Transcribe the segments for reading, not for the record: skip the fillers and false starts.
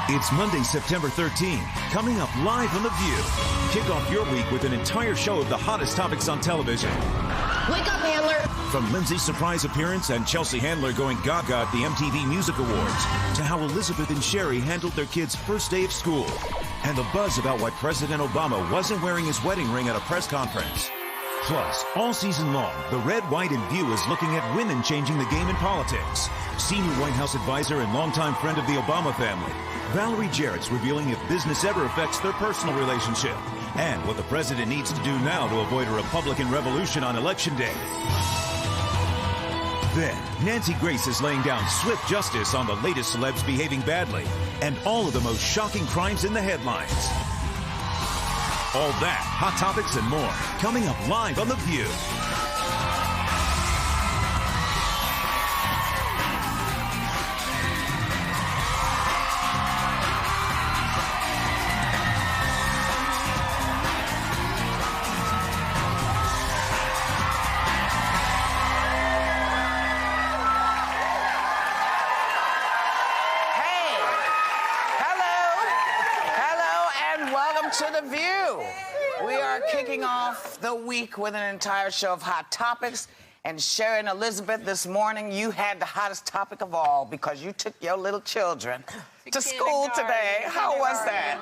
It's Monday, September 13th. Coming up live on The View. Kick off your week with an entire show of the hottest topics on television. Wake up, Handler! From Lindsay's surprise appearance and Chelsea Handler going gaga at the MTV Music Awards, to how Elizabeth and Sherry handled their kids' first day of school, and the buzz about why President Obama wasn't wearing his wedding ring at a press conference. Plus, all season long, the Red, White, and View is looking at women changing the game in politics. Senior White House advisor and longtime friend of the Obama family, Valerie Jarrett's revealing if business ever affects their personal relationship, and what the president needs to do now to avoid a Republican revolution on Election Day. Then, Nancy Grace is laying down swift justice on the latest celebs behaving badly, and all of the most shocking crimes in the headlines. All that, hot topics, and more, coming up live on The View. To The View. We are kicking off the week with an entire show of hot topics. And Sherry and Elizabeth, this morning, you had the hottest topic of all because you took your little children to school today. How was that?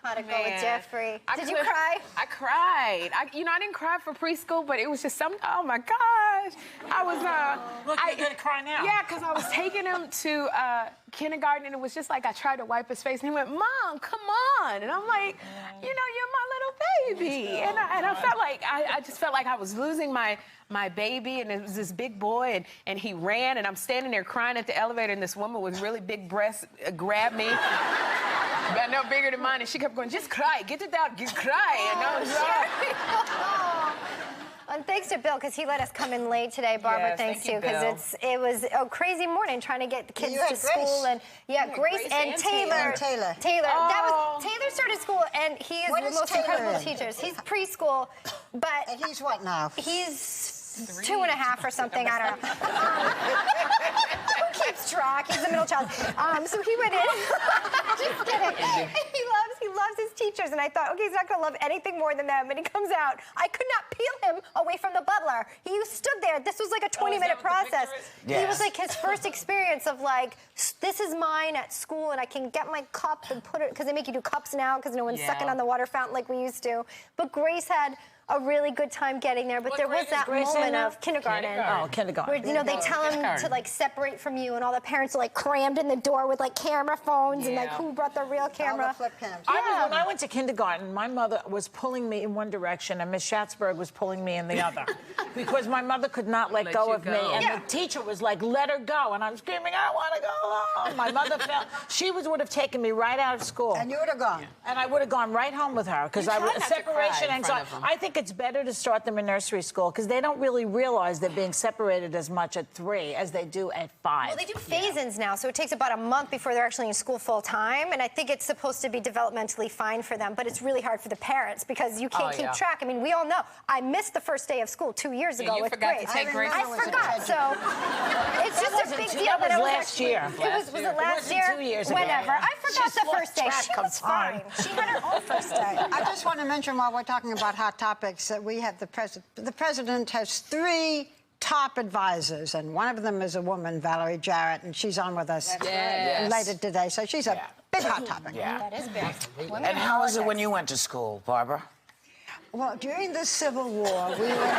How to go with Jeffrey. Did you cry? I cried. I didn't cry for preschool, but it was just something. Oh my gosh! I was. Look, you're gonna cry now. Yeah, because I was taking him to kindergarten, and it was just like I tried to wipe his face, and he went, "Mom, come on!" And I'm like, you're my little baby, and I felt like I just felt like I was losing my baby, and it was this big boy, and he ran, and I'm standing there crying at the elevator, and this woman with really big breasts grabbed me. No bigger than mine, and she kept going, just cry, get it out, cry. And I was And thanks to Bill, because he let us come in late today, Barbara. Yes, thanks to you, Bill. because it was a crazy morning trying to get the kids to school. And Grace and Taylor. Taylor. That was Taylor started school, and he is What the is most Taylor incredible in? teachers. He's preschool, but And he's what now? he's 2.5 or something. I don't know. Who keeps track? He's the middle child. So he went in. Just kidding. He loves his teachers, and I thought, okay, he's not going to love anything more than them. And he comes out. I could not peel him away from the butler. He stood there. This was like a 20-minute process. He was like his first experience of like, this is mine at school, and I can get my cup and put it, because they make you do cups now because no one's sucking on the water fountain like we used to. But Grace had a really good time getting there, but there was that moment of kindergarten. Oh, kindergarten. Where, they tell him to like separate from you, and all the parents are like crammed in the door with like camera phones and like who brought the real camera. All the flip cams. When I went to kindergarten, my mother was pulling me in one direction and Miss Schatzberg was pulling me in the other because my mother could not let go of me, and the teacher was like, let her go, and I was screaming, I want to go home. My mother felt she would have taken me right out of school. And you would have gone. And I would have gone right home with her because separation anxiety. I think it's better to start them in nursery school because they don't really realize they're being separated as much at 3 as they do at 5. Well, they do phase-ins now, so it takes about a month before they're actually in school full time, and I think it's supposed to be developmentally fine for them, but it's really hard for the parents because you can't keep track. I mean, we all know. I missed the first day of school 2 years ago with Grace. I forgot, so it's just a big deal. That was last year. Was it last year? 2 years ago. Whenever. I forgot the first day. She was fine. She had her own first day. I just want to mention while we're talking about hot topics that we have the president has 3 top advisors, and one of them is a woman, Valerie Jarrett, and she's on with us later today. So she's a big hot topic. That is big. And how was it when you went to school, Barbara? Well, during the Civil War, we were...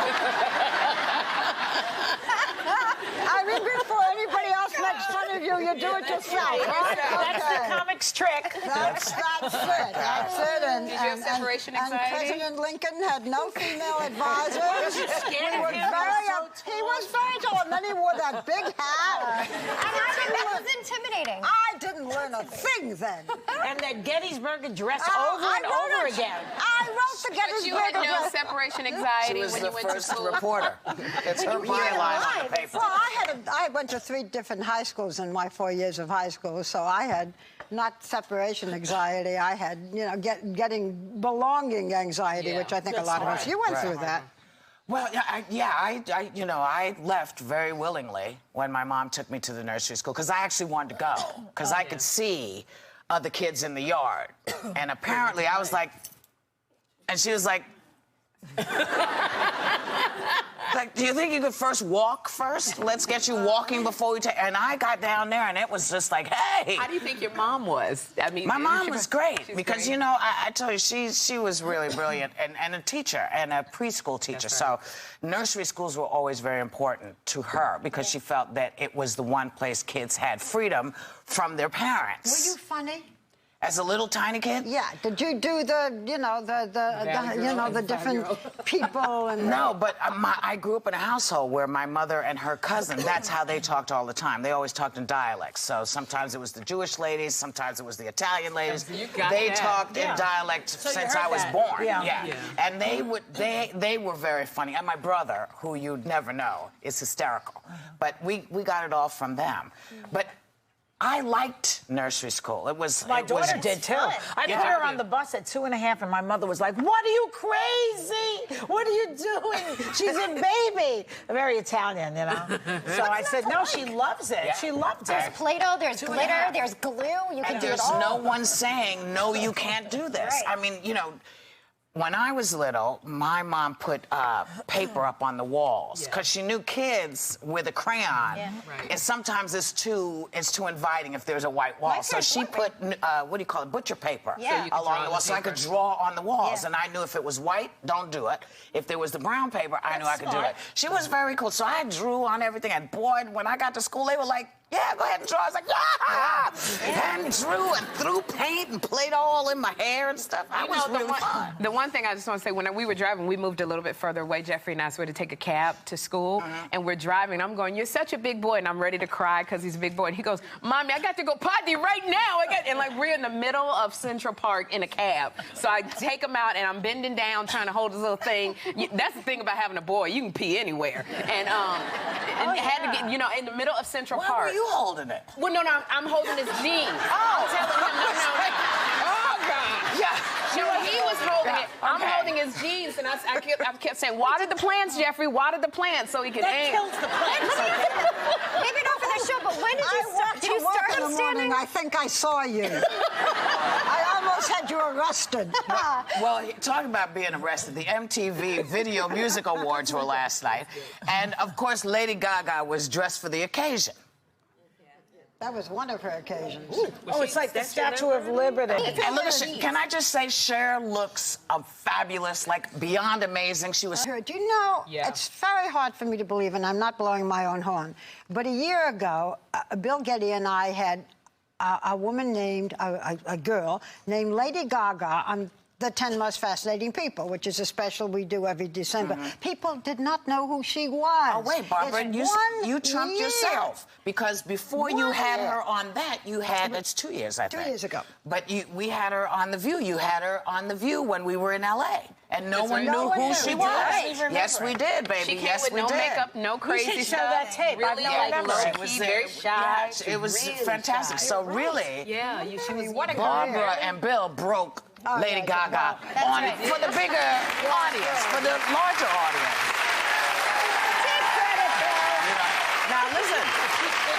I mean, before anybody else makes fun of you, you do it yourself. That's the comic's trick. That's it. That's it. And, Did you have separation and anxiety? President Lincoln had no female advisors. Scared of him. He was very tall, and then he wore that big hat. It was intimidating. I didn't learn a thing then. And that Gettysburg Address Oh, over and over again. I wrote the But you had Gettysburg no Address. separation She anxiety was when the you went to first school. reporter. It's her byline on the paper. Well, I went to 3 different high schools in my 4 years of high school, so I had not separation anxiety. I had, getting belonging anxiety, which I think a lot of us. You went through that. Well, I left very willingly when my mom took me to the nursery school because I actually wanted to go because I could see other kids in the yard. And apparently I was like, and she was like, do you think you could first walk first? Let's get you walking before we take... And I got down there, and it was just like, hey. How do you think your mom was? I mean, my mom was great because, great. you know, I tell you, she was really brilliant and a teacher and a preschool teacher. Right. So nursery schools were always very important to her because she felt that it was the one place kids had freedom from their parents. Were you funny? As a little tiny kid? Yeah. Did you do the, you know, the different people and... No, but I grew up in a household where my mother and her cousin, that's how they talked all the time. They always talked in dialects. So sometimes it was the Jewish ladies, sometimes it was the Italian ladies. They talked in dialect since I was born. Yeah. And they were very funny. And my brother, who you'd never know, is hysterical. But we got it all from them. But I liked nursery school. My daughter did too. I put her on the bus at 2.5, and my mother was like, "What are you crazy? What are you doing? She's a baby." Very Italian, you know. So I said, "No, she loves it. She loved it." There's Play-Doh, there's glitter, there's glue. You can do it all. And there's no one saying, "No, you can't do this." Right. I mean, you know. When I was little, my mom put paper up on the walls because she knew kids with a crayon. And sometimes it's too inviting if there's a white wall. So she put what do you call it, butcher paper along the wall, so I could draw on the walls. And I knew if it was white, don't do it. If there was the brown paper, I knew I could do it. She was very cool. So I drew on everything. And boy, when I got to school, they were like, "Yeah, go ahead and draw." I was like, "Yeah!" And drew and threw paint and played all in my hair and stuff. It was really fun. The one thing I just want to say, when we were driving, we moved a little bit further away, Jeffrey and I, so we had to take a cab to school, and we're driving. I'm going, "You're such a big boy," and I'm ready to cry because he's a big boy. And he goes, "Mommy, I got to go potty right now." And like we're in the middle of Central Park in a cab. So I take him out, and I'm bending down trying to hold his little thing. That's the thing about having a boy. You can pee anywhere. And had to get, you know, in the middle of Central Park. Why were you holding it? Well, no, I'm holding his jeans. I'm telling him, no. Oh, God. Yeah. No, he was holding it. I'm holding his jeans, and I kept saying, "Water the plants, Jeffrey, water the plants," so he can aim. That kills the plants. Maybe not for the show, but when did you start? Did you start in the morning? I think I saw you. I almost had you arrested. Well, talking about being arrested, the MTV Video Music Awards were last night. And, of course, Lady Gaga was dressed for the occasion. That was one of her occasions. Oh, it's like the Statue of Liberty. And look at Cher. Can I just say, Cher looks fabulous, like beyond amazing. She was... Do you know, it's very hard for me to believe, and I'm not blowing my own horn, but a year ago, Bill Getty and I had a woman named, a girl named Lady Gaga on the 10 Most Fascinating People, which is a special we do every December. People did not know who she was. Oh, wait, Barbara, you trumped yourself. Because before you had her on that, you had, it's 2 years, I think. 2 years ago. But we had her on The View. You had her on The View when we were in L.A. And no one knew who she was. Yes, we did, baby. She came with no makeup, no crazy stuff. We should show that tape. Really, I've She was very shy. It was fantastic. So really, she was what a Barbara and Bill broke Lady Gaga for the bigger audience, for the larger audience. Take credit, Bill. Now listen,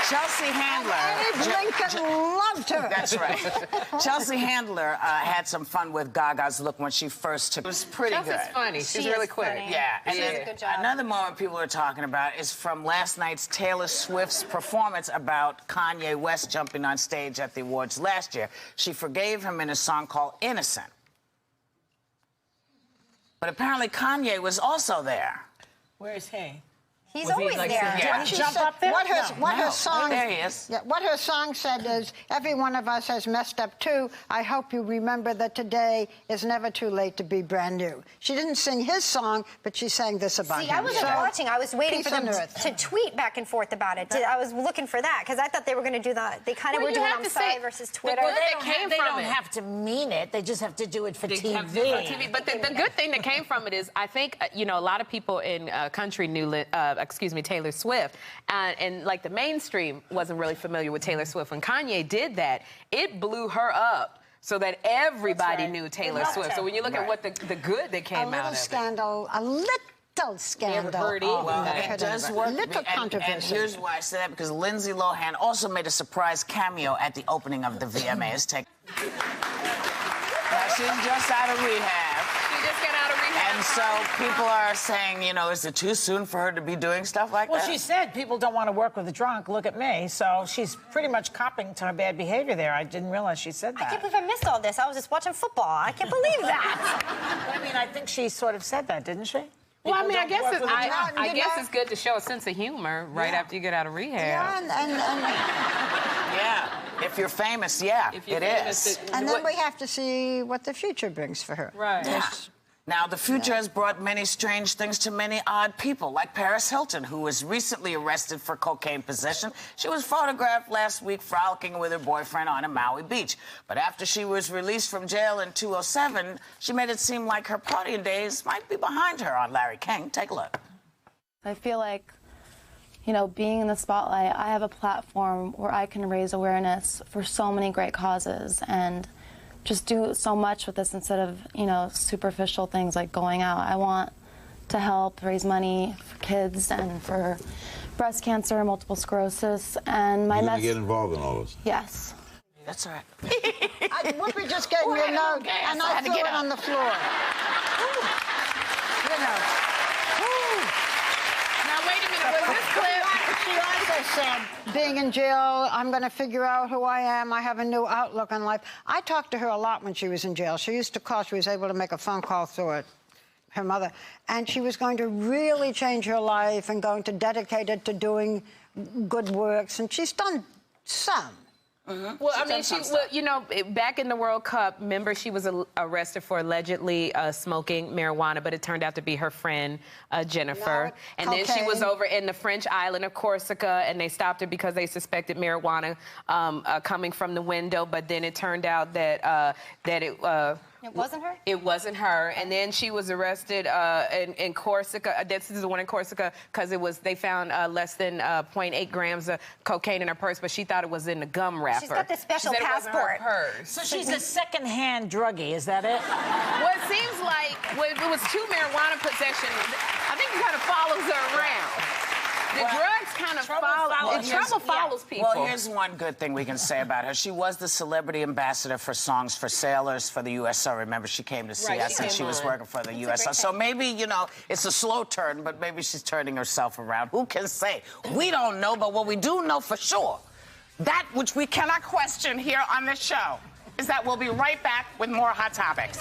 Chelsea Handler. Annie Blinken loved her. That's right. Chelsea Handler had some fun with Gaga's look when she first took it. It was pretty good. Chelsea's funny. She's really quick. Funny. Yeah. And she then does a good job. another moment people are talking about is from last night's Taylor Swift's performance about Kanye West jumping on stage at the awards last year. She forgave him in a song called Innocent. But apparently Kanye was also there. Where is he? He's always there. Yeah. She Jump said, up there? What her song... There he is. Yeah, what her song said is, every one of us has messed up too. I hope you remember that today is never too late to be brand new. She didn't sing his song, but she sang this about him. See, I wasn't watching. I was waiting for them Peace on to tweet back and forth about it. I was looking for that, because I thought they were going to do that. They kind of were doing I'm sorry versus Twitter. They don't have to mean it. They just have to do it for TV. But the good thing that came from it is, I think, you know, a lot of people in country knew, Taylor Swift, and like the mainstream wasn't really familiar with Taylor Swift. When Kanye did that, it blew her up so that everybody knew Taylor Swift. So when you look at what the good that came out of it. A little scandal, a little scandal. Well, it does work. Little controversy. And here's why I say that, because Lindsay Lohan also made a surprise cameo at the opening of the VMAs. Now, she's just out of rehab. She just got out of rehab. And so people are saying, you know, is it too soon for her to be doing stuff like that? Well, she said people don't want to work with a drunk. Look at me. So she's pretty much copying to her bad behavior there. I didn't realize she said that. I can't believe I missed all this. I was just watching football. I can't believe that. I mean, I think she sort of said that, didn't she? Well, I mean, I guess I guess it's good to show a sense of humor right after you get out of rehab. Yeah, if you're famous, it is. And then we have to see what the future brings for her. Right. Yeah. Now, the future has brought many strange things to many odd people, like Paris Hilton, who was recently arrested for cocaine possession. She was photographed last week frolicking with her boyfriend on a Maui beach. But after she was released from jail in 2007, she made it seem like her partying days might be behind her on Larry King. Take a look. I feel like, you know, being in the spotlight, I have a platform where I can raise awareness for so many great causes and just do so much with this instead of, you know, superficial things like going out. I want to help raise money for kids and for breast cancer, multiple sclerosis, and my message. You get involved in all this? Yes. That's all right. Whoopi just gave me a note, and I threw it on the floor. You know. Now, wait a minute. Was this clip? She also said, being in jail, I'm going to figure out who I am. I have a new outlook on life. I talked to her a lot when she was in jail. She used to call. She was able to make a phone call through it, her mother. And she was going to really change her life and going to dedicate it to doing good works. And she's done some. Mm-hmm. Well, I mean, you know, back in the World Cup, remember she was arrested for allegedly smoking marijuana, but it turned out to be her friend, Jennifer. And then she was over in the French island of Corsica, and they stopped her because they suspected marijuana coming from the window, but then it turned out that It wasn't her? It wasn't her. And then she was arrested in Corsica. This is the one in Corsica because they found less than 0.8 grams of cocaine in her purse, but she thought it was in the gum wrapper. She's got this special she said passport. It wasn't her purse. So she's a second-hand druggie, is that it? Well, it seems like it was 2 marijuana possessions. I think it kind of follows her around. The drugs kind of follows people. Well, here's one good thing we can say about her. She was the celebrity ambassador for Songs for Sailors for the USO. Remember, she came to see us, and she was working for the USO. So maybe, you know, it's a slow turn, but maybe she's turning herself around. Who can say? We don't know, but what we do know for sure, that which we cannot question here on this show, is that we'll be right back with more Hot Topics.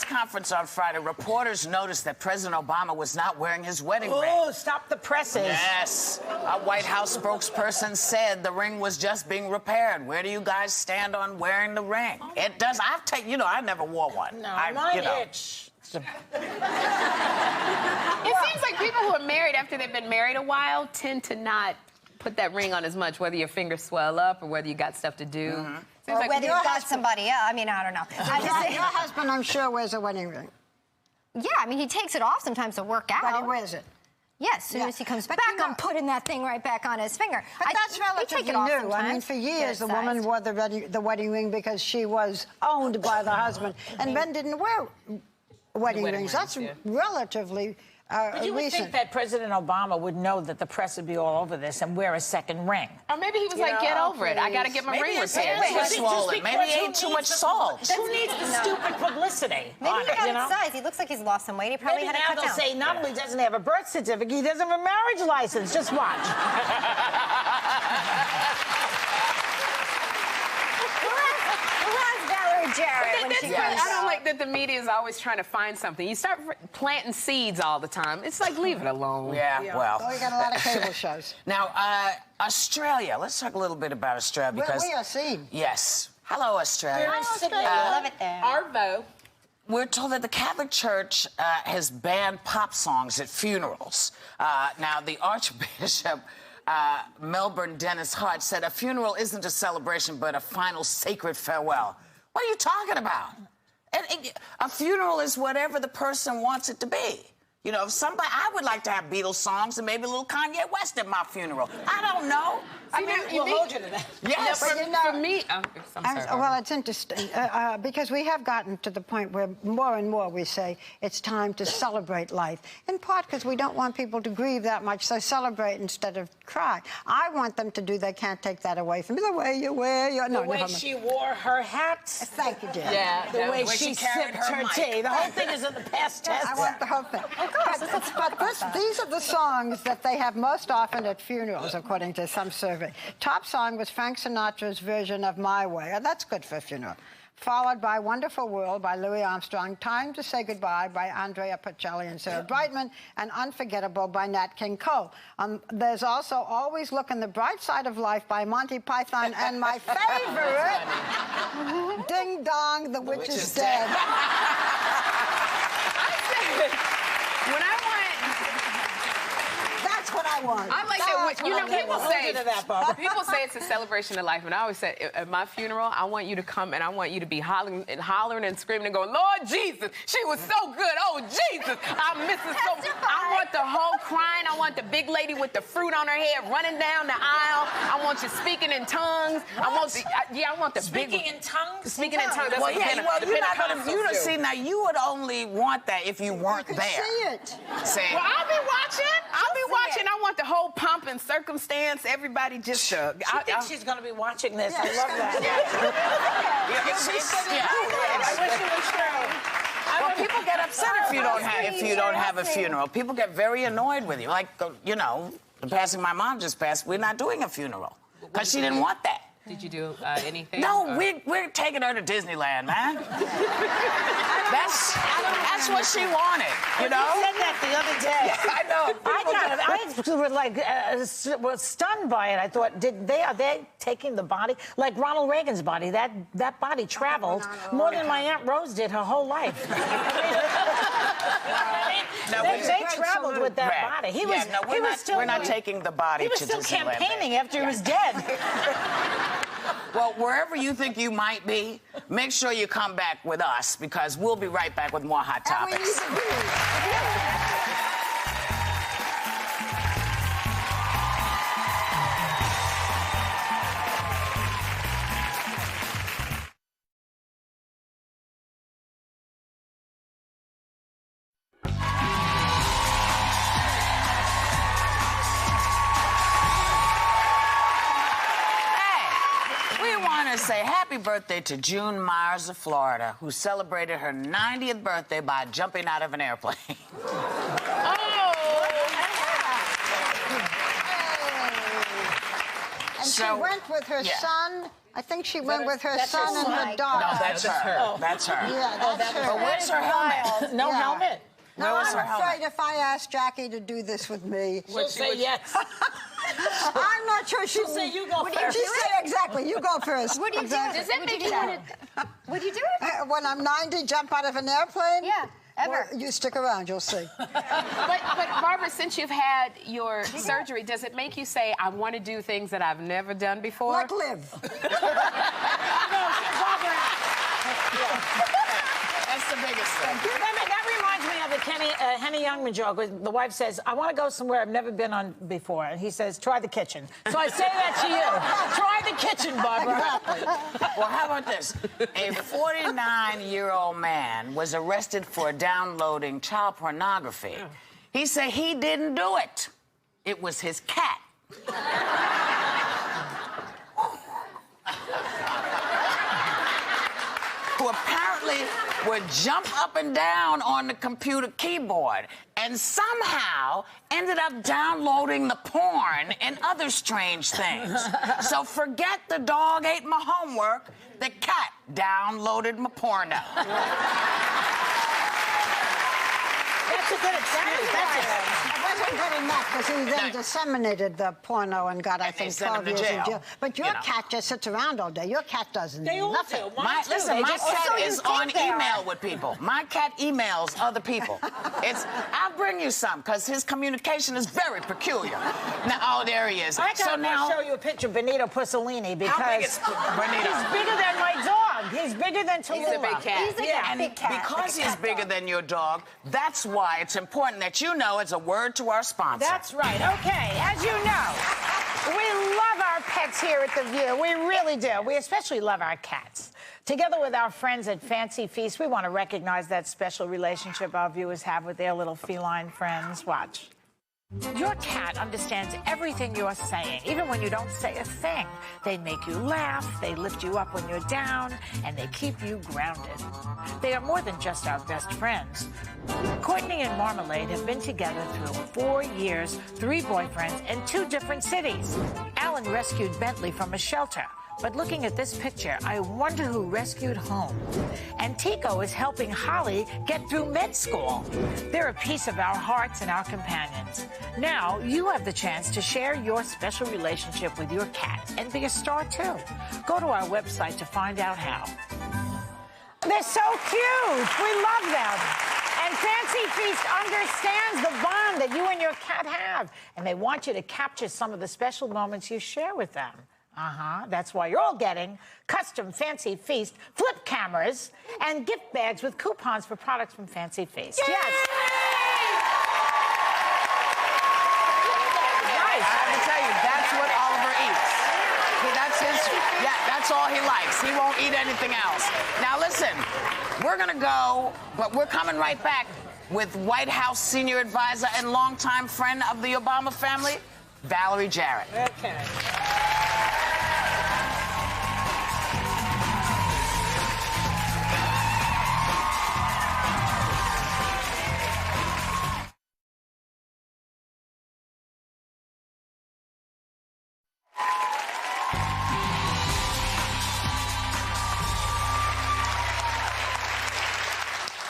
Conference on Friday, reporters noticed that President Obama was not wearing his wedding ring. Oh, stop the presses. Yes. A White House spokesperson said the ring was just being repaired. Where do you guys stand on wearing the ring? It does. I never wore one. No, mine itch. It seems like people who are married after they've been married a while tend to not put that ring on as much, whether your fingers swell up or whether you got stuff to do. Mm-hmm. Or like whether you've got somebody else. I mean, I don't know. Your husband, I'm sure, wears a wedding ring. Yeah, I mean, he takes it off sometimes to work out. But he wears it. Yes, as soon as he comes back, I'm putting that thing right back on his finger. But that's relatively new. I mean, for years, the woman wore the wedding ring because she was owned by the husband. And men didn't wear wedding rings. That's relatively But you would think that President Obama would know that the press would be all over this and wear a second ring. Or maybe he was like, get over it. I got to get my ring repaired. Maybe he ate too much salt. Who needs the stupid publicity? Maybe he got exercise. He looks like he's lost some weight. He probably had to cut down. They'll say not only doesn't he have a birth certificate, he doesn't have a marriage license. Just watch. Jarrett when she comes I don't like that the media is always trying to find something. You start planting seeds all the time. It's like, leave it alone. Yeah, well. We got a lot of cable shows. Now, Australia. Let's talk a little bit about Australia because we are seen. Yes. Hello, Australia. I love it there. Arvo. We're told that the Catholic Church has banned pop songs at funerals. Now, the Archbishop Melbourne Dennis Hart said, a funeral isn't a celebration, but a final sacred farewell. What are you talking about? A funeral is whatever the person wants it to be. You know, if somebody, I would like to have Beatles songs and maybe a little Kanye West at my funeral. I don't know. I mean, We'll hold you to that. Yes. For me, I'm sorry. Well, it's interesting because we have gotten to the point where more and more we say it's time to celebrate life. In part because we don't want people to grieve that much, so celebrate instead of cry. I want them to do. They can't take that away from me. The way you wear your The way she wore her hat. Thank you, dear. Yeah. The way she carried sipped her tea. The whole thing is in the past tense. I want the whole thing. But these are the songs that they have most often at funerals, according to some survey. Top song was Frank Sinatra's version of My Way. And that's good for a funeral. Followed by Wonderful World by Louis Armstrong, Time to Say Goodbye by Andrea Bocelli and Sarah Brightman, and Unforgettable by Nat King Cole. There's also Always Look on the Bright Side of Life by Monty Python, and my favorite, Ding Dong, the Witch is Dead. When I went... That's what I want. I like that. You know, people say it's a celebration of life, and I always say at my funeral, I want you to come and I want you to be hollering and screaming and going, Lord Jesus, she was so good. Oh Jesus, I miss her so. I want the whole crying. I want the big lady with the fruit on her head running down the aisle. I want you speaking in tongues. What? I want the Speaking in tongues. Speaking in tongues. That's Well, what you're not gonna. You don't see now. You would only want that if you weren't there. See it. See? Well, I'll be watching. I want the whole pomp and circumstance. Everybody just. I think she's going to be watching this. I love that. I wish it was true. Well, people get upset if you don't have a funeral. People get very annoyed with you. Like, you know, the passing my mom just passed. We're not doing a funeral because she didn't want that. Did you do anything? No, we're taking her to Disneyland, man. That's what she wanted, you know? You said that the other day. I know. I was stunned by it. I thought, are they taking the body? Like Ronald Reagan's body, that body traveled more than my Aunt Rose did her whole life. They traveled with that body. We're not taking the body to Disneyland. He was still campaigning after he was dead. Well, wherever you think you might be, make sure you come back with us because we'll be right back with more Hot Topics. Say happy birthday to June Myers of Florida, who celebrated her 90th birthday by jumping out of an airplane. And she went with her son. I think she went with her son and her daughter. No, that's her. That's her. Yeah, that's her. But where's her helmet? No helmet. No, I'm afraid if I asked Jackie to do this with me, she'll say yes. I'm not sure she'll say you go first. She'll say exactly, you go first. What do you do? Does that make you want to? Would you do it? When I'm 90, jump out of an airplane? Yeah. Ever. Well, you stick around, you'll see. But Barbara, since you've had your surgery, does it make you say, I want to do things that I've never done before? Like live. That's the biggest thing. That reminds me of the Henny Youngman joke. The wife says, I want to go somewhere I've never been on before. And he says, try the kitchen. So I say that to you. Try the kitchen, Barbara. Well, how about this? A 49-year-old man was arrested for downloading child pornography. He said he didn't do it. It was his cat. Who apparently would jump up and down on the computer keyboard and somehow ended up downloading the porn and other strange things. So forget the dog ate my homework, the cat downloaded my porno. That's a good excuse. It wasn't good enough because he then disseminated the porno and got, I think, 12 years in jail. But your cat just sits around all day. Your cat does nothing. They all do. Listen, my cat is on email with people. My cat emails other people. I'll bring you some because his communication is very peculiar. Now, there he is. I gotta show you a picture of Benito Pussolini because how big is Benito? He's bigger than my dog. He's bigger than Tallulah. He's a big cat. He's a big cat. Because he's bigger than your dog, that's why it's important that you know it's a word to our sponsor. That's right. Okay, as you know, we love our pets here at The View. We really do. We especially love our cats. Together with our friends at Fancy Feast, we want to recognize that special relationship our viewers have with their little feline friends. Watch. Your cat understands everything you're saying, even when you don't say a thing. They make you laugh, they lift you up when you're down, and they keep you grounded. They are more than just our best friends. Courtney and Marmalade have been together through 4 years, 3 boyfriends, and 2 different cities. Alan rescued Bentley from a shelter. But looking at this picture, I wonder who rescued home. And Tico is helping Holly get through med school. They're a piece of our hearts and our companions. Now, you have the chance to share your special relationship with your cat and be a star, too. Go to our website to find out how. They're so cute. We love them. And Fancy Feast understands the bond that you and your cat have. And they want you to capture some of the special moments you share with them. That's why you're all getting custom Fancy Feast flip cameras and gift bags with coupons for products from Fancy Feast. Yay! Yes. Nice. I have to tell you, that's what Oliver eats. That's all he likes. He won't eat anything else. Now listen, we're gonna go, but we're coming right back with White House senior advisor and longtime friend of the Obama family, Valerie Jarrett. Okay.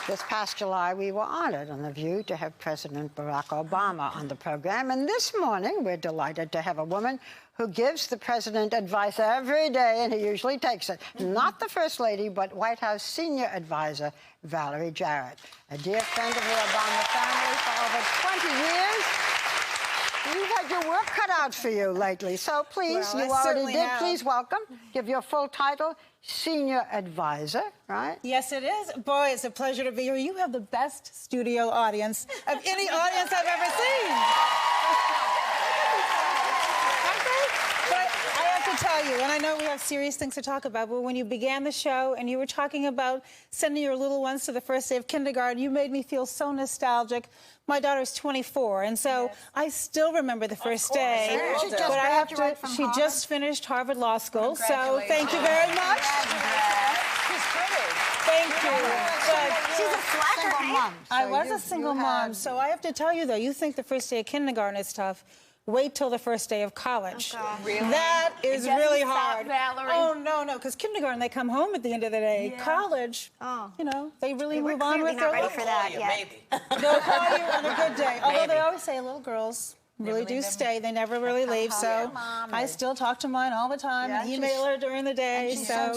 This past July, we were honored on The View to have President Barack Obama on the program. And this morning, we're delighted to have a woman who gives the president advice every day, and he usually takes it. Not the First Lady, but White House senior advisor, Valerie Jarrett, a dear friend of the Obama family for over 20 years. You've had your work cut out for you lately, so please, well, you already did. Please welcome. Give your full title, Senior Advisor, right? Yes, it is. Boy, it's a pleasure to be here. You have the best studio audience of any audience I've ever seen. But I have to tell you, and I know we have serious things to talk about, but when you began the show and you were talking about sending your little ones to the first day of kindergarten, you made me feel so nostalgic. My daughter's 24, and so yes. I still remember the first day. But I have to. She just finished Harvard Law School, so thank you very much. She's pretty. Thank you. She's a slacker, mom. I was a single mom, so I have to tell you though, you think the first day of kindergarten is tough. Wait till the first day of college. Oh, really? That is really hard. Valerie. Oh, no, because kindergarten, they come home at the end of the day. Yeah. College, you know, they really move on with their life. We're not ready for that yet. They'll call you on a good day. Although they always say little girls really do stay. They never really leave. So I still talk to mine all the time and email her during the day. So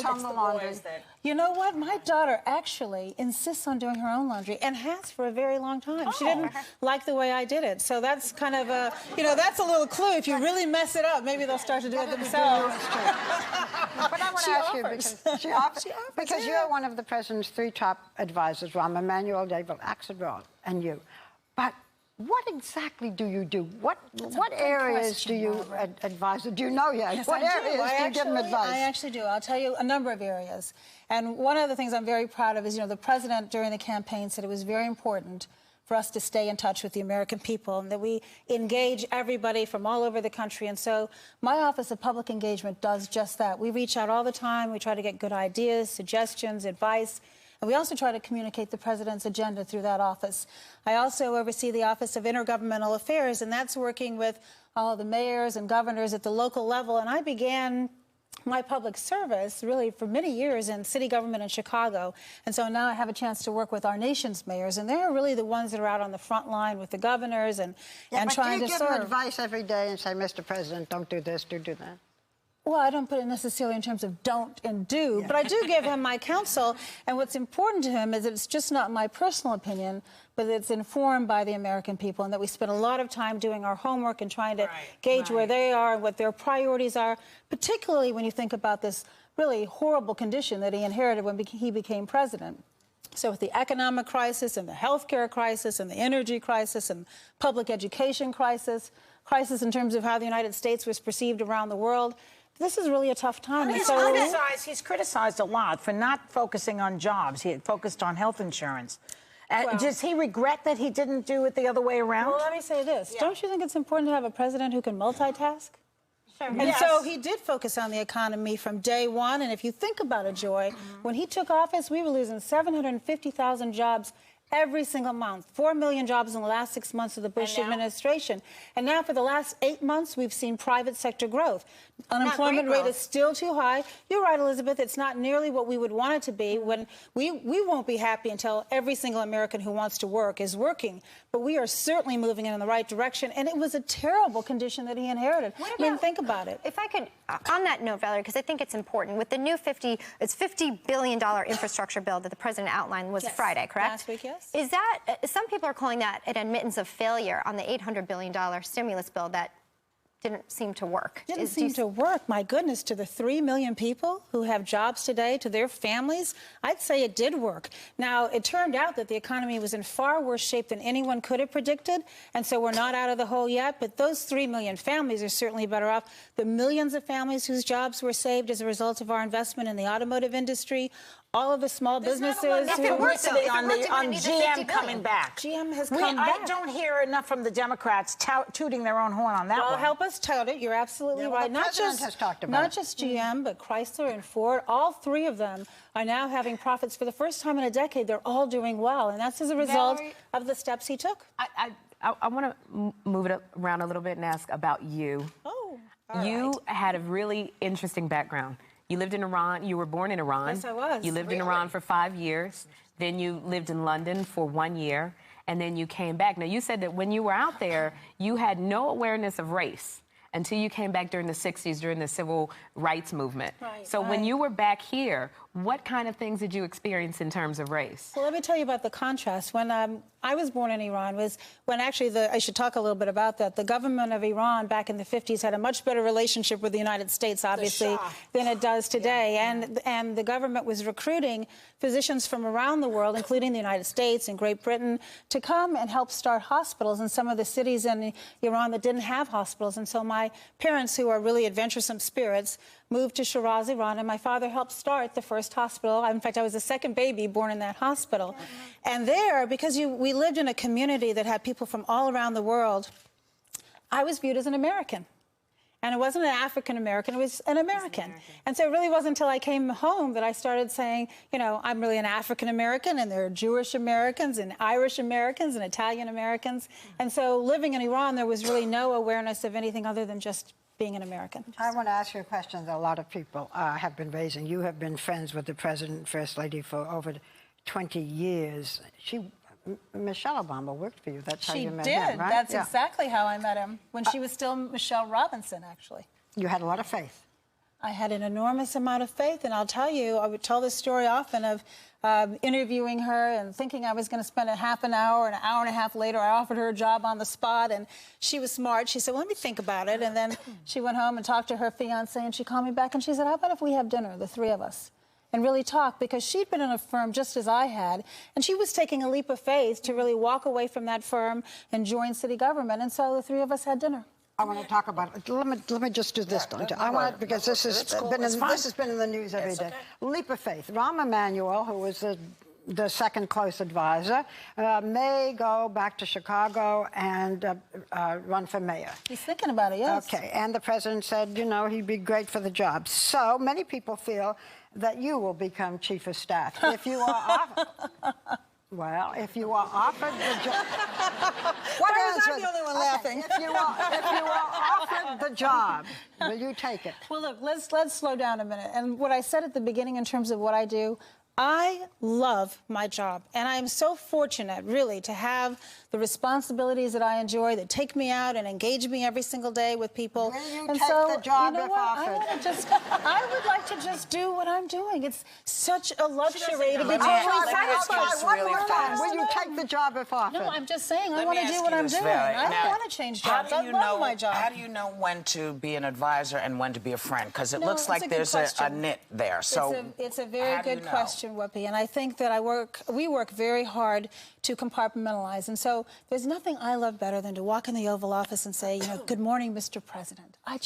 you know what? My daughter actually insists on doing her own laundry and has for a very long time. She didn't like the way I did it. So that's kind of a, you know, that's a little clue. If you really mess it up, maybe they'll start to do it themselves. But I want to ask you, because because you're one of the president's 3 top advisors, Rahm Emanuel, David Axelrod, and you. But what exactly do you do? What areas do you advise? Do you know yet? Yes, what areas do you give them advice? I actually do. I'll tell you a number of areas. And one of the things I'm very proud of is, you know, the president during the campaign said it was very important for us to stay in touch with the American people and that we engage everybody from all over the country. And so my Office of Public Engagement does just that. We reach out all the time. We try to get good ideas, suggestions, advice. And we also try to communicate the president's agenda through that office. I also oversee the Office of Intergovernmental Affairs, and that's working with all the mayors and governors at the local level. And I began my public service, really, for many years in city government in Chicago. And so now I have a chance to work with our nation's mayors, and they're really the ones that are out on the front line with the governors and trying to serve. But do you give them advice every day and say, Mr. President, don't do this, do that? Well, I don't put it necessarily in terms of don't and do, but I do give him my counsel. And what's important to him is that it's just not my personal opinion, but it's informed by the American people, and that we spend a lot of time doing our homework and trying to gauge where they are and what their priorities are, particularly when you think about this really horrible condition that he inherited when he became president. So with the economic crisis and the healthcare crisis and the energy crisis and public education crisis in terms of how the United States was perceived around the world, this is really a tough time. He's criticized a lot for not focusing on jobs. He focused on health insurance. Does he regret that he didn't do it the other way around? Well, let me say this. Yeah. Don't you think it's important to have a president who can multitask? Sure. And so he did focus on the economy from day one. And if you think about it, Joy, when he took office, we were losing 750,000 jobs every single month. 4 million jobs in the last 6 months of the Bush administration. And now for the last 8 months, we've seen private sector growth. Unemployment rate is still too high. You're right, Elizabeth. It's not nearly what we would want it to be. When we won't be happy until every single American who wants to work is working. But we are certainly moving in the right direction. And it was a terrible condition that he inherited. I mean, think about it. If I could, on that note, Valerie, because I think it's important, with the new $50 billion infrastructure bill that the president outlined was Friday, correct? Last week, yes. Is that, some people are calling that an admittance of failure on the $800 billion stimulus bill that didn't seem to work. Didn't seem to work. My goodness, to the 3 million people who have jobs today, to their families, I'd say it did work. Now, it turned out that the economy was in far worse shape than anyone could have predicted, and so we're not out of the hole yet, but those 3 million families are certainly better off. The millions of families whose jobs were saved as a result of our investment in the automotive industry, all of the small businesses on GM coming back. GM has come back. I don't hear enough from the Democrats tooting their own horn on that one. Well, help us tout it. You're absolutely right. Not just GM, but Chrysler and Ford. All 3 of them are now having profits for the first time in a decade. They're all doing well, and that's as a result of the steps he took. I want to move it around a little bit and ask about you. Oh, you had a really interesting background. You lived in Iran. You were born in Iran. Yes, I was. You lived in Iran for 5 years. Then you lived in London for 1 year. And then you came back. Now, you said that when you were out there, you had no awareness of race until you came back during the 60s, during the civil rights movement. So when you were back here, what kind of things did you experience in terms of race? Well, let me tell you about the contrast. When I was born in Iran was when actually I should talk a little bit about that. The government of Iran back in the 50s had a much better relationship with the United States, obviously, than it does today. And the government was recruiting physicians from around the world, including the United States and Great Britain, to come and help start hospitals in some of the cities in Iran that didn't have hospitals. And so my parents, who are really adventuresome spirits, moved to Shiraz, Iran, and my father helped start the first hospital. In fact, I was the second baby born in that hospital. And there, because we lived in a community that had people from all around the world, I was viewed as an American. And it wasn't an African-American, it was an American. And so it really wasn't until I came home that I started saying, you know, I'm really an African-American, and there are Jewish Americans and Irish Americans and Italian Americans. And so living in Iran, there was really no awareness of anything other than just being an American. I want to ask you a question that a lot of people have been raising. You have been friends with the President and First Lady for over 20 years. Michelle Obama worked for you. That's how you met him, right? That's exactly how I met him, when she was still Michelle Robinson, actually. You had a lot of faith. I had an enormous amount of faith, and I'll tell you, I would tell this story often of interviewing her and thinking I was going to spend a half an hour, and an hour and a half later, I offered her a job on the spot, and she was smart. She said, well, let me think about it, and then she went home and talked to her fiancé, and she called me back, and she said, how about if we have dinner, the 3 of us, and really talk, because she'd been in a firm just as I had, and she was taking a leap of faith to really walk away from that firm and join city government, and so the 3 of us had dinner. I want to talk about it. Let me just do this. I want, because this has been in the news every day. Leap of faith. Rahm Emanuel, who was the second close advisor, may go back to Chicago and run for mayor. He's thinking about it, yes. Okay, and the president said, you know, he'd be great for the job. So many people feel that you will become chief of staff. If you are Well, if you are offered the job... I'm the only one laughing. If you are offered the job, will you take it? Well, look, let's slow down a minute. And what I said at the beginning in terms of what I do, I love my job, and I am so fortunate, really, to have the responsibilities that I enjoy that take me out and engage me every single day with people. Will you and take so, the job you know if what? offered? I would like to just do what I'm doing. It's such a luxury to be Let me ask you this One really more time. fast. Will you take the job if offered? No, I'm just saying I Let want me to ask do what you I'm this, doing. Valerie. I Now, don't want to change jobs. I love my job. How do you know when to be an advisor and when to be a friend? Because it No, looks it's like a good there's a knit there. So it's a very how do you good know? question, Whoopi, and I think that we work very hard to compartmentalize. And so there's nothing I love better than to walk in the Oval Office and say, good morning, Mr. President. I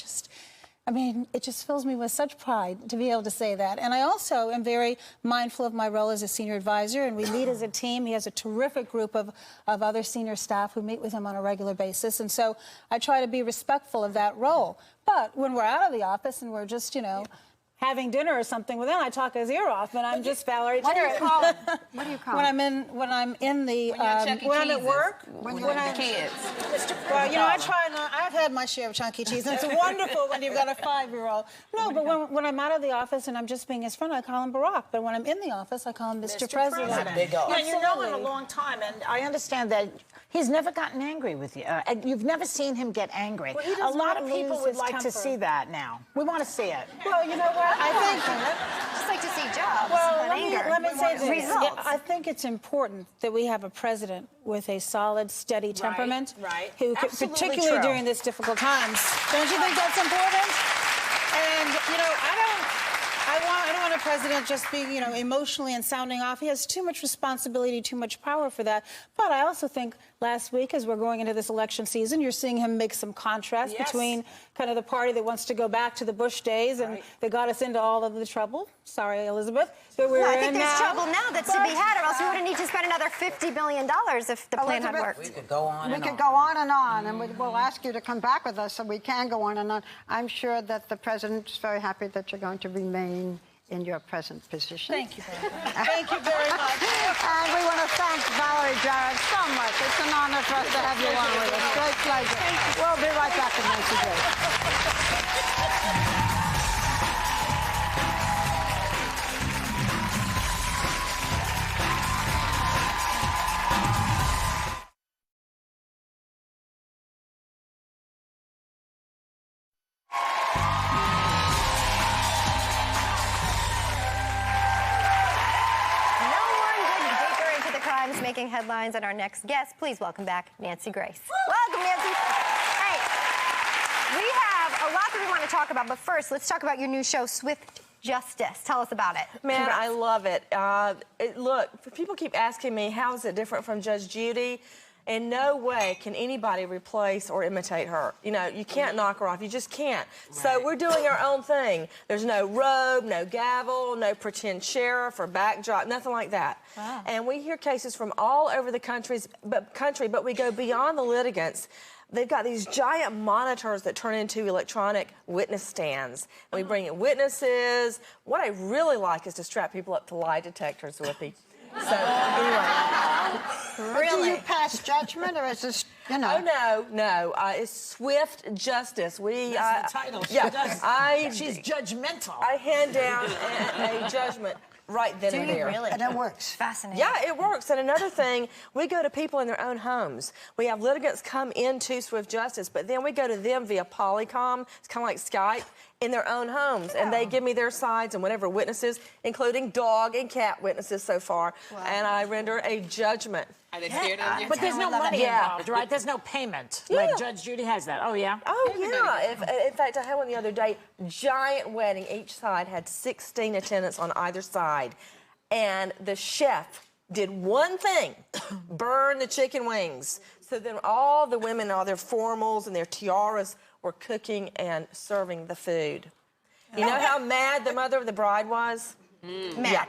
mean, it just fills me with such pride to be able to say that. And I also am very mindful of my role as a senior advisor, and we lead as a team. He has a terrific group of other senior staff who meet with him on a regular basis. And so I try to be respectful of that role. But when we're out of the office and we're just, having dinner or something with him, I talk his ear off, and I'm just Valerie. What do you call it? What do you call it? When I'm in the When you're at Chuck E. when I'm at Cheese's. work. When you're with the kids. Well, I try not. I've had my share of Chuck E. Cheese, and it's wonderful when you've got a 5-year-old. No, but when I'm out of the office and I'm just being his friend, I call him Barack. But when I'm in the office, I call him Mr. President. Big O. Yeah, you know him a long time, and I understand that he's never gotten angry with you. And you've never seen him get angry. Well, he a does lot not of people lose would his like to temper. see that now. We want to see it. Well, you know what? I think. Just like to see jobs. Well, and anger. let me say this. Results. I think it's important that we have a president with a solid, steady temperament. right. Who, Absolutely particularly true. during this difficult times. Don't you think that's important? And, I don't want a president just being, emotionally and sounding off. He has too much responsibility, too much power for that. But I also think last week, as we're going into this election season, you're seeing him make some contrast between kind of the party that wants to go back to the Bush days and that got us into all of the trouble. Sorry, Elizabeth. That we're I think in there's now. trouble now that's to be had, or else we wouldn't need to spend another $50 billion if the plan had Elizabeth, worked. We could go on We and could on. go on and on, and we'll ask you to come back with us so we can go on and on. I'm sure that the president is very happy that you're going to remain in your present position. Thank you very much. Thank you very much. And we want to thank Valerie Jarrett so much. It's an honor for us to have you on with us. Great pleasure. We'll be right back with Nancy Grace. No one digs deeper into the crimes making headlines than our next guest. Please welcome back Nancy Grace. Welcome, Nancy. Hey, we have a lot that we want to talk about, but first, let's talk about your new show, Swift Justice. Tell us about it. Man, Congrats. I love it. Look, people keep asking me, how is it different from Judge Judy? In no way can anybody replace or imitate her. You can't knock her off. You just can't. Right. So we're doing our own thing. There's no robe, no gavel, no pretend sheriff or backdrop, nothing like that. Wow. And we hear cases from all over the country, but we go beyond the litigants. They've got these giant monitors that turn into electronic witness stands. And we bring in witnesses. What I really like is to strap people up to lie detectors with me. So, anyway. Really? Do you pass judgment, or is this, Oh, no. It's Swift Justice. That's the title. She's judgmental. I hand down a judgment right then and there. Really? And it works. Fascinating. Yeah, it works. And another thing, we go to people in their own homes. We have litigants come into Swift Justice, but then we go to them via Polycom. It's kind of like Skype, in their own homes. And they give me their sides and whatever witnesses, including dog and cat witnesses so far. Wow. And I render a judgment. But there's no money involved, right? There's no payment. Like Judge Judy has that. Oh, yeah? Oh, yeah. In fact, I had one the other day. Giant wedding. Each side had 16 attendants on either side. And the chef did one thing, burn the chicken wings. So then all the women, all their formals and their tiaras were cooking and serving the food. You know how mad the mother of the bride was? Mad.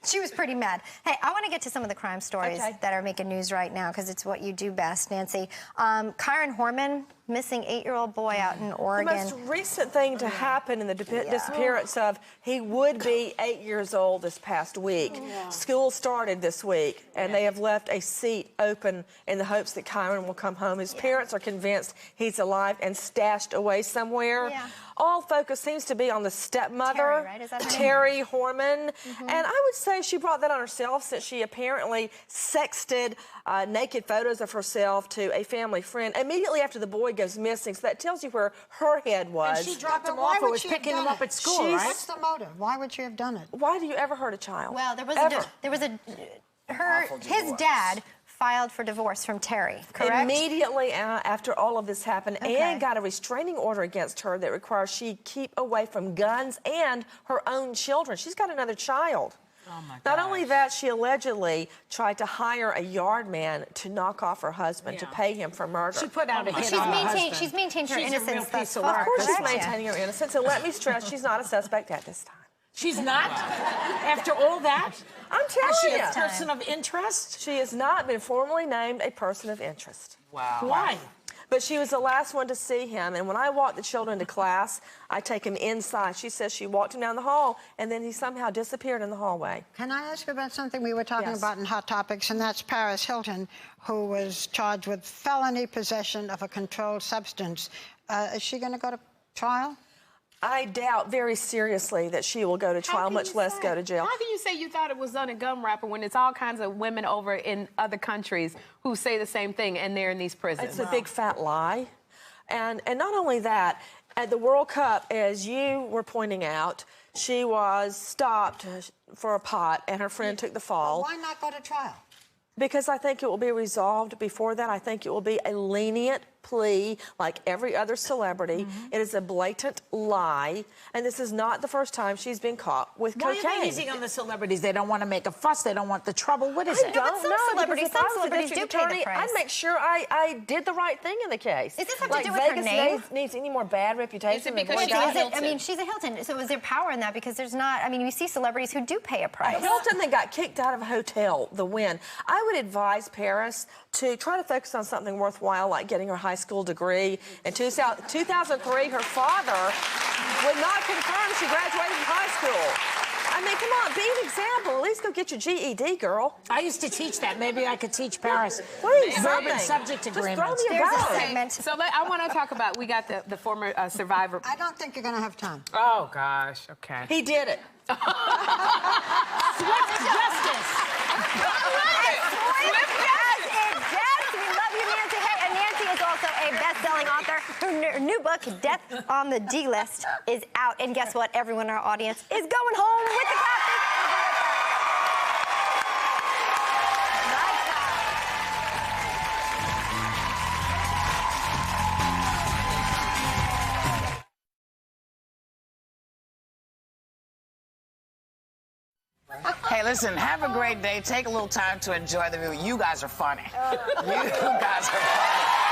She was pretty mad. Hey, I want to get to some of the crime stories that are making news right now because it's what you do best, Nancy. Kyron Horman, missing 8-year-old boy out in Oregon. The most recent thing to happen in the disappearance of, he would be 8 years old this past week. School started this week, and they have left a seat open in the hopes that Kyron will come home. His parents are convinced he's alive and stashed away somewhere. All focus seems to be on the stepmother, Terry, right? Is that her name? Terry Horman. And I would say she brought that on herself since she apparently sexted naked photos of herself to a family friend immediately after the boy goes missing. So that tells you where her head was. And she dropped him off or was picking him up at school, right? What's the motive? Why would you have done it? Why do you ever hurt a child? Well, his divorce. dad filed for divorce from Terry, correct? Immediately after all of this happened, and got a restraining order against her that requires she keep away from guns and her own children. She's got another child. Oh my Not only that, she allegedly tried to hire a yard man to knock off her husband to pay him for murder. She put out a hit on her husband. She's maintained her innocence thus far. Of course she's maintaining her innocence, and let me stress, she's not a suspect at this time. She's not? After all that? I'm telling Is she you. a person of interest? She has not been formally named a person of interest. Wow. Why? But she was the last one to see him, and when I walk the children to class, I take him inside. She says she walked him down the hall, and then he somehow disappeared in the hallway. Can I ask about something we were talking about in Hot Topics, and that's Paris Hilton, who was charged with felony possession of a controlled substance. Is she going to go to trial? I doubt very seriously that she will go to trial, much less go to jail. How can you say you thought it was on a gum wrapper when it's all kinds of women over in other countries who say the same thing and they're in these prisons? It's a big fat lie. And not only that, at the World Cup, as you were pointing out, she was stopped for a pot and her friend took the fall. Well, why not go to trial? Because I think it will be resolved before that. I think it will be a lenient plea like every other celebrity. It is a blatant lie, and this is not the first time she's been caught with cocaine. Why are they easy on the celebrities? They don't want to make a fuss. They don't want the trouble. What is it? I don't know. Some celebrities do pay the price. I'd make sure I did the right thing in the case. Does this have like to do with her Vegas name? needs any more bad reputation? Is it because than she's a Hilton? I mean, she's a Hilton, so is there power in that? Because there's not, I mean, you see celebrities who do pay a price. Hilton that got kicked out of a hotel, the win. I would advise Paris to try to focus on something worthwhile, like getting her high school degree. In 2003, her father would not confirm she graduated from high school. I mean, come on, be an example. At least go get your GED, girl. I used to teach that. Maybe I could teach Paris. Please, Verbal subject agreements. Just throw me a bone. Segment. So I want to talk about, we got the former survivor. I don't think you're going to have time. Oh, gosh, okay. He did it. Swift justice. A best-selling author. Her new book, Death on the D List, is out. And guess what? Everyone in our audience is going home with the coffee. Hey, listen, have a great day. Take a little time to enjoy the view. You guys are funny. You guys are funny.